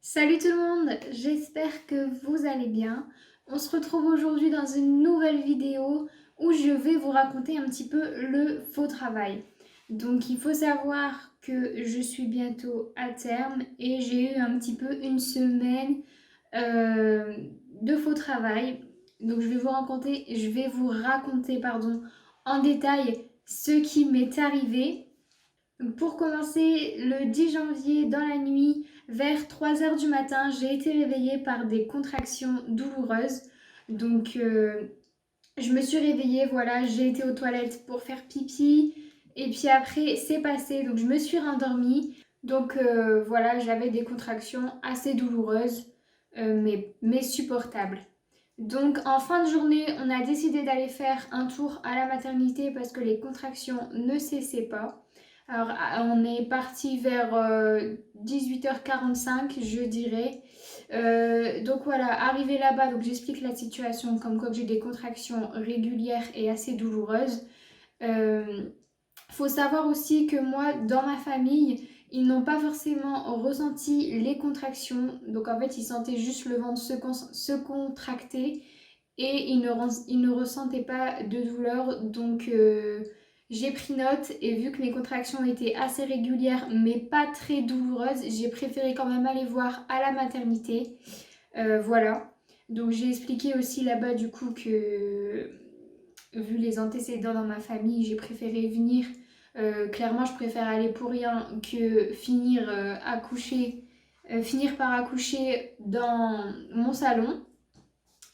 Salut tout le monde, j'espère que vous allez bien. On se retrouve aujourd'hui dans une nouvelle vidéo où je vais vous raconter un petit peu le faux travail. Donc il faut savoir que je suis bientôt à terme et j'ai eu un petit peu une semaine euh, de faux travail. Donc je vais vous raconter en détail ce qui m'est arrivé. Pour commencer, le 10 janvier dans la nuit, vers 3 heures du matin, j'ai été réveillée par des contractions douloureuses. Donc, je me suis réveillée, voilà, j'ai été aux toilettes pour faire pipi. Et puis après, c'est passé, donc je me suis rendormie. Donc voilà, j'avais des contractions assez douloureuses, mais supportables. Donc en fin de journée, on a décidé d'aller faire un tour à la maternité parce que les contractions ne cessaient pas. Alors on est parti vers 18h45 je dirais. Donc voilà, arrivé là-bas, donc j'explique la situation comme quoi j'ai des contractions régulières et assez douloureuses. Euh, Faut savoir aussi que moi, dans ma famille, ils n'ont pas forcément ressenti les contractions. Donc en fait, ils sentaient juste le ventre se contracter et ils ne ressentaient pas de douleur. Donc j'ai pris note et vu que mes contractions étaient assez régulières mais pas très douloureuses, j'ai préféré quand même aller voir à la maternité. Voilà. Donc j'ai expliqué aussi là-bas du coup que vu les antécédents dans ma famille, j'ai préféré venir. Clairement, je préfère aller pour rien que finir par accoucher dans mon salon.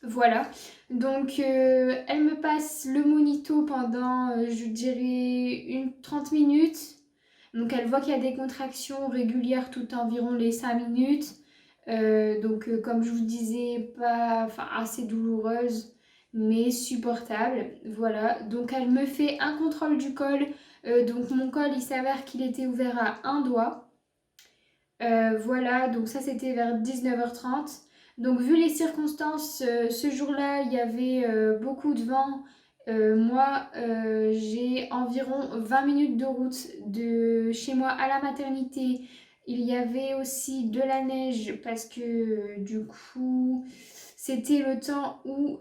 Voilà. Donc, elle me passe le monito pendant, je dirais, une 30 minutes. Donc, elle voit qu'il y a des contractions régulières tout environ les 5 minutes. Comme je vous disais, pas, enfin, assez douloureuse, mais supportable. Voilà. Donc, elle me fait un contrôle du col. Donc, mon col, il s'avère qu'il était ouvert à un doigt. Voilà, donc ça c'était vers 19h30. Donc vu les circonstances, ce jour-là, il y avait beaucoup de vent. J'ai environ 20 minutes de route de chez moi à la maternité. Il y avait aussi de la neige parce que du coup, c'était le temps où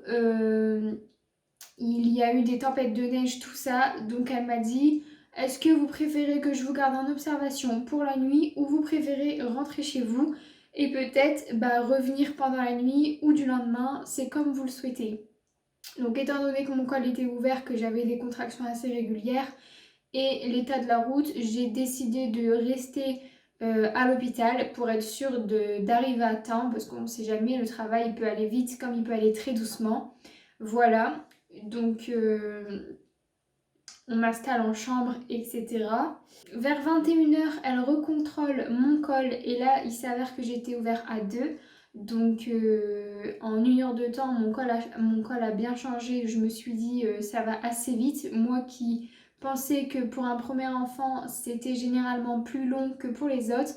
il y a eu des tempêtes de neige, tout ça. Donc elle m'a dit, est-ce que vous préférez que je vous garde en observation pour la nuit ou vous préférez rentrer chez vous et peut-être revenir pendant la nuit ou du lendemain, c'est comme vous le souhaitez. Donc étant donné que mon col était ouvert, que j'avais des contractions assez régulières et l'état de la route, j'ai décidé de rester à l'hôpital pour être sûre d'arriver à temps parce qu'on ne sait jamais, le travail peut aller vite comme il peut aller très doucement. Voilà, donc on m'installe en chambre, etc. Vers 21h, elle recontrôle mon col et là, il s'avère que j'étais ouvert à 2. Donc en 1 heure de temps, mon col a bien changé. Je me suis dit, ça va assez vite. Moi qui pensais que pour un premier enfant, c'était généralement plus long que pour les autres.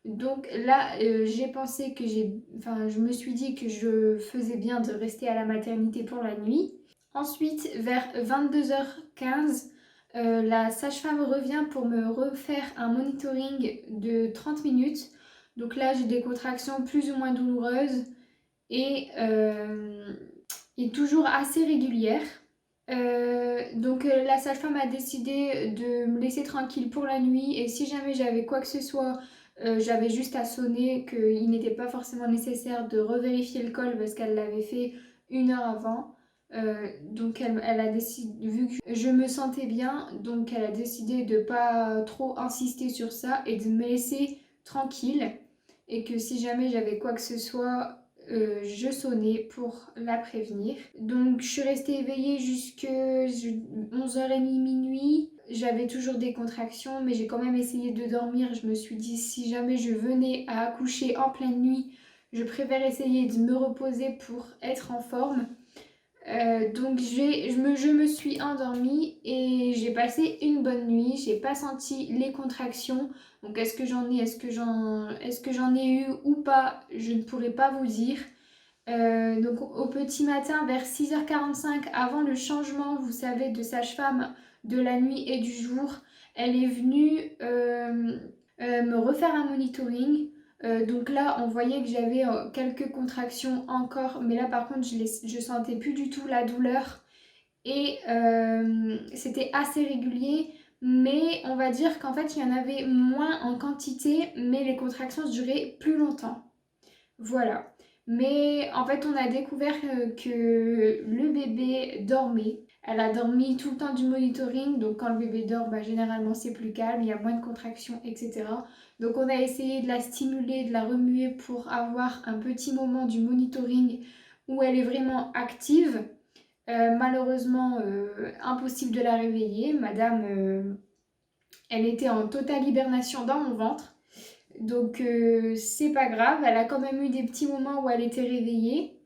Donc là, je me suis dit que je faisais bien de rester à la maternité pour la nuit. Ensuite, vers 22h15, la sage-femme revient pour me refaire un monitoring de 30 minutes. Donc là, j'ai des contractions plus ou moins douloureuses et, euh, et toujours assez régulières. La sage-femme a décidé de me laisser tranquille pour la nuit et si jamais j'avais quoi que ce soit, j'avais juste à sonner qu'il n'était pas forcément nécessaire de revérifier le col parce qu'elle l'avait fait 1 heure avant. Elle a décidé, vu que je me sentais bien, donc elle a décidé de pas trop insister sur ça et de me laisser tranquille et que si jamais j'avais quoi que ce soit, je sonnais pour la prévenir. Donc je suis restée éveillée jusqu'à 11h30 minuit. J'avais toujours des contractions, mais j'ai quand même essayé de dormir. Je me suis dit, si jamais je venais à accoucher en pleine nuit, je préfère essayer de me reposer pour être en forme. Je me suis endormie et j'ai passé une bonne nuit. J'ai pas senti les contractions. Donc est-ce que j'en ai eu ou pas, je ne pourrais pas vous dire. Donc au petit matin, vers 6h45, avant le changement, vous savez, de sage-femme de la nuit et du jour, elle est venue me refaire un monitoring. Donc là, on voyait que j'avais quelques contractions encore, mais là par contre, je sentais plus du tout la douleur et c'était assez régulier. Mais on va dire qu'en fait, il y en avait moins en quantité, mais les contractions duraient plus longtemps. Voilà. Mais en fait, on a découvert que le bébé dormait. Elle a dormi tout le temps du monitoring, donc quand le bébé dort, bah, généralement c'est plus calme, il y a moins de contractions, etc. Donc on a essayé de la stimuler, de la remuer pour avoir un petit moment du monitoring où elle est vraiment active. Malheureusement, impossible de la réveiller. Madame, elle était en totale hibernation dans mon ventre. Donc c'est pas grave, elle a quand même eu des petits moments où elle était réveillée.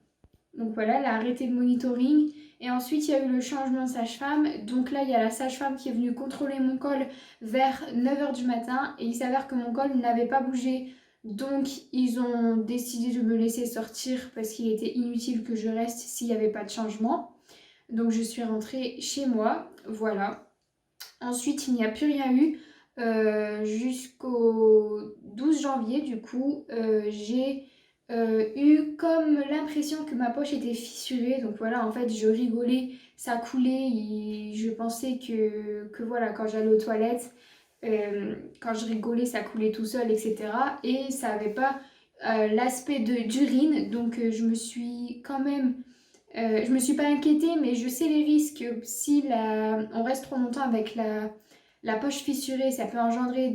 Donc voilà, elle a arrêté le monitoring. Et ensuite, il y a eu le changement de sage-femme. Donc là, il y a la sage-femme qui est venue contrôler mon col vers 9 h du matin. Et il s'avère que mon col n'avait pas bougé. Donc ils ont décidé de me laisser sortir parce qu'il était inutile que je reste s'il n'y avait pas de changement. Donc je suis rentrée chez moi. Voilà. Ensuite, il n'y a plus rien eu. Jusqu'au 12 janvier, du coup, j'ai eu comme l'impression que ma poche était fissurée. Donc voilà, en fait, je rigolais, ça coulait. Et je pensais que voilà, quand j'allais aux toilettes, quand je rigolais, ça coulait tout seul, etc. Et ça n'avait pas l'aspect d'urine. Donc je me suis quand même je me suis pas inquiétée, mais je sais les risques. Si on reste trop longtemps avec la poche fissurée, ça peut engendrer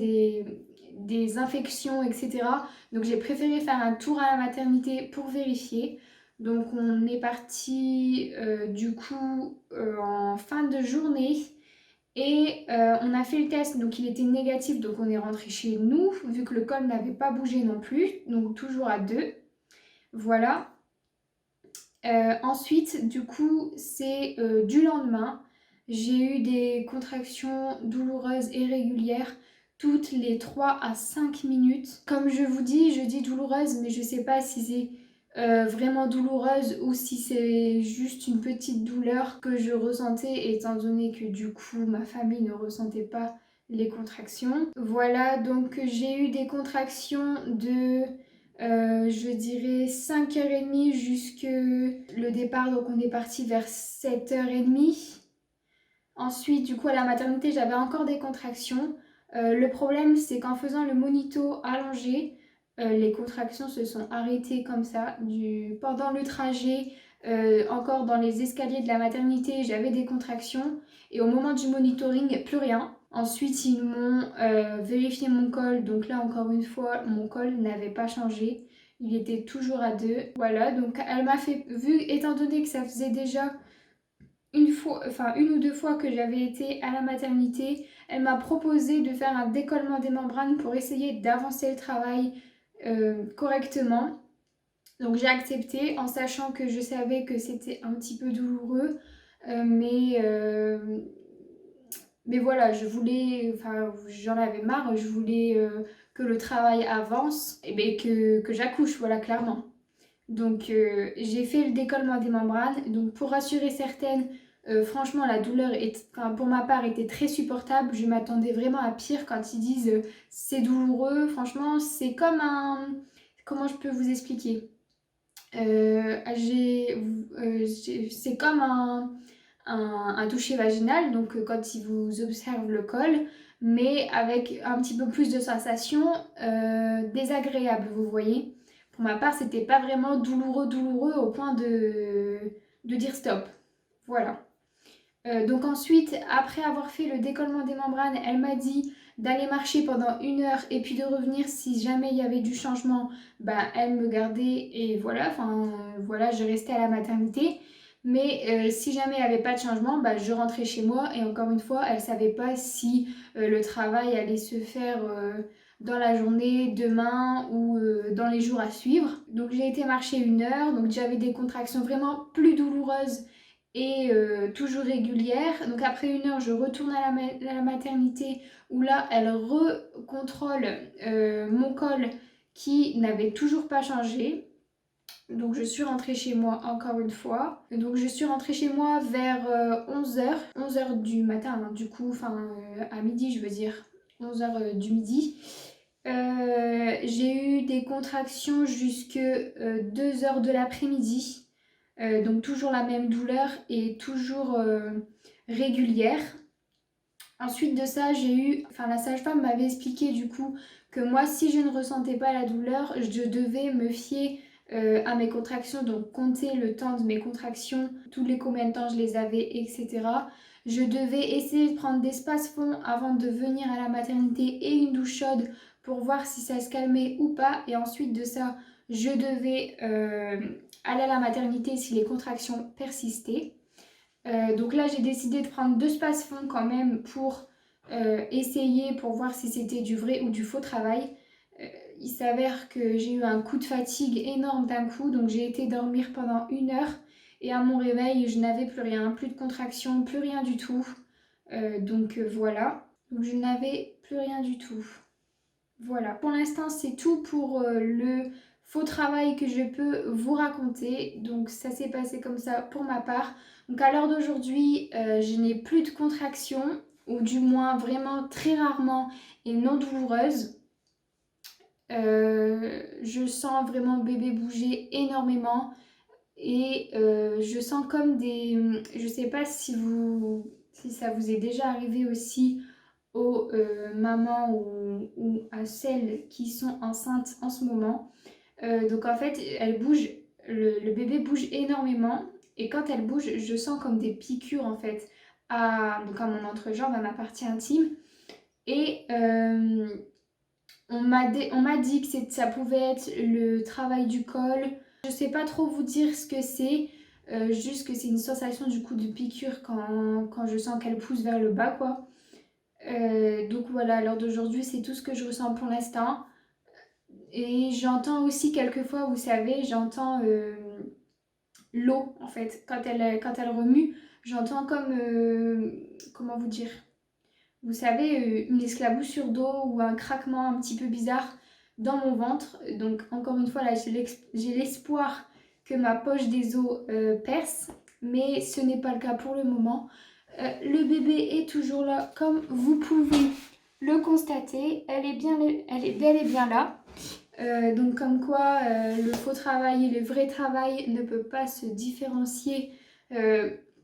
des infections, etc. Donc j'ai préféré faire un tour à la maternité pour vérifier. Donc on est parti du coup en fin de journée et on a fait le test, donc il était négatif, donc on est rentré chez nous, vu que le col n'avait pas bougé non plus, donc toujours à 2. Voilà. Ensuite, du coup, c'est du lendemain. J'ai eu des contractions douloureuses et régulières toutes les 3 à 5 minutes. Comme je vous dis, je dis douloureuse, mais je sais pas si c'est vraiment douloureuse ou si c'est juste une petite douleur que je ressentais étant donné que du coup ma famille ne ressentait pas les contractions. Voilà, donc j'ai eu des contractions de je dirais 5h30 jusque le départ, donc on est parti vers 7h30. Ensuite, du coup, à la maternité, j'avais encore des contractions. Le problème, c'est qu'en faisant le monito allongé, les contractions se sont arrêtées comme ça. Pendant le trajet, encore dans les escaliers de la maternité, j'avais des contractions. Et au moment du monitoring, plus rien. Ensuite, ils m'ont vérifié mon col. Donc là, encore une fois, mon col n'avait pas changé. Il était toujours à 2. Voilà, donc elle m'a fait, vu étant donné que ça faisait déjà une ou deux fois que j'avais été à la maternité, elle m'a proposé de faire un décollement des membranes pour essayer d'avancer le travail correctement. Donc j'ai accepté en sachant que je savais que c'était un petit peu douloureux, mais voilà, j'en avais marre, je voulais que le travail avance et ben, que j'accouche, voilà, clairement. Donc j'ai fait le décollement des membranes. Donc pour rassurer certaines, franchement la douleur pour ma part était très supportable. Je m'attendais vraiment à pire quand ils disent c'est douloureux. Franchement c'est comme un... Comment je peux vous expliquer C'est comme un toucher vaginal. Donc quand ils vous observent le col, mais avec un petit peu plus de sensations désagréables, vous voyez. Pour ma part, c'était pas vraiment douloureux au point de dire stop. Voilà. Donc ensuite, après avoir fait le décollement des membranes, elle m'a dit d'aller marcher pendant 1 heure et puis de revenir si jamais il y avait du changement, bah elle me gardait et voilà, voilà, je restais à la maternité. Mais si jamais il n'y avait pas de changement, bah, je rentrais chez moi et encore une fois, elle ne savait pas si le travail allait se faire dans la journée, demain ou dans les jours à suivre. Donc j'ai été marcher 1 heure, donc j'avais des contractions vraiment plus douloureuses et toujours régulières. Donc après 1 heure, je retourne à la maternité où là, elle recontrôle mon col qui n'avait toujours pas changé. Donc je suis rentrée chez moi encore une fois. Donc je suis rentrée chez moi vers 11 h. 11 h du matin, hein, du coup, à midi je veux dire. 11 h du midi. J'ai eu des contractions jusque 2 heures de l'après-midi. Donc toujours la même douleur et toujours régulière. Ensuite de ça, la sage-femme m'avait expliqué du coup que moi, si je ne ressentais pas la douleur, je devais me fier à mes contractions, donc compter le temps de mes contractions, tous les combien de temps je les avais, etc. Je devais essayer de prendre des spasmes avant de venir à la maternité et une douche chaude pour voir si ça se calmait ou pas. Et ensuite de ça, je devais aller à la maternité si les contractions persistaient. Donc là, j'ai décidé de prendre 2 spaces-fonds quand même pour essayer, pour voir si c'était du vrai ou du faux travail. Il s'avère que j'ai eu un coup de fatigue énorme d'un coup, donc j'ai été dormir pendant 1 heure et à mon réveil, je n'avais plus rien, plus de contraction, plus rien du tout. Voilà, donc je n'avais plus rien du tout. Voilà, pour l'instant, c'est tout pour le faux travail que je peux vous raconter. Donc ça s'est passé comme ça pour ma part. Donc à l'heure d'aujourd'hui, je n'ai plus de contractions, ou du moins vraiment très rarement et non douloureuses. Je sens vraiment bébé bouger énormément et je sens comme des... Je sais pas si ça vous est déjà arrivé aussi aux mamans ou à celles qui sont enceintes en ce moment. Donc en fait, elle bouge, le bébé bouge énormément et quand elle bouge, je sens comme des piqûres en fait donc à mon entrejambe, à ma partie intime. Et on m'a dit que ça pouvait être le travail du col. Je sais pas trop vous dire ce que c'est, juste que c'est une sensation du coup de piqûre quand je sens qu'elle pousse vers le bas quoi. Donc voilà, à l'heure d'aujourd'hui, c'est tout ce que je ressens pour l'instant. Et j'entends aussi quelquefois, vous savez, j'entends l'eau en fait. Quand elle remue, j'entends comme, comment vous dire, vous savez, une esclaboussure d'eau ou un craquement un petit peu bizarre dans mon ventre. Donc encore une fois, là, j'ai l'espoir que ma poche des os perce, mais ce n'est pas le cas pour le moment. Le bébé est toujours là, comme vous pouvez le constater. Elle est bel et bien là. Donc comme quoi le faux travail et le vrai travail ne peut pas se différencier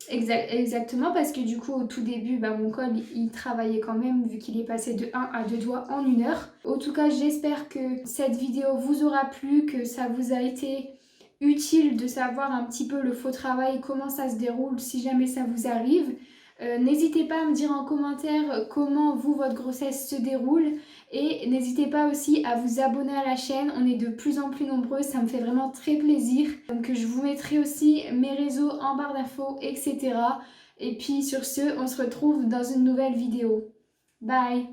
exactement, parce que du coup au tout début mon col il travaillait quand même vu qu'il est passé de 1 à 2 doigts en 1 heure. En tout cas j'espère que cette vidéo vous aura plu, que ça vous a été utile de savoir un petit peu le faux travail, comment ça se déroule si jamais ça vous arrive. N'hésitez pas à me dire en commentaire comment vous, votre grossesse se déroule. Et n'hésitez pas aussi à vous abonner à la chaîne, on est de plus en plus nombreux, ça me fait vraiment très plaisir. Donc je vous mettrai aussi mes réseaux en barre d'infos, etc. Et puis sur ce, on se retrouve dans une nouvelle vidéo. Bye!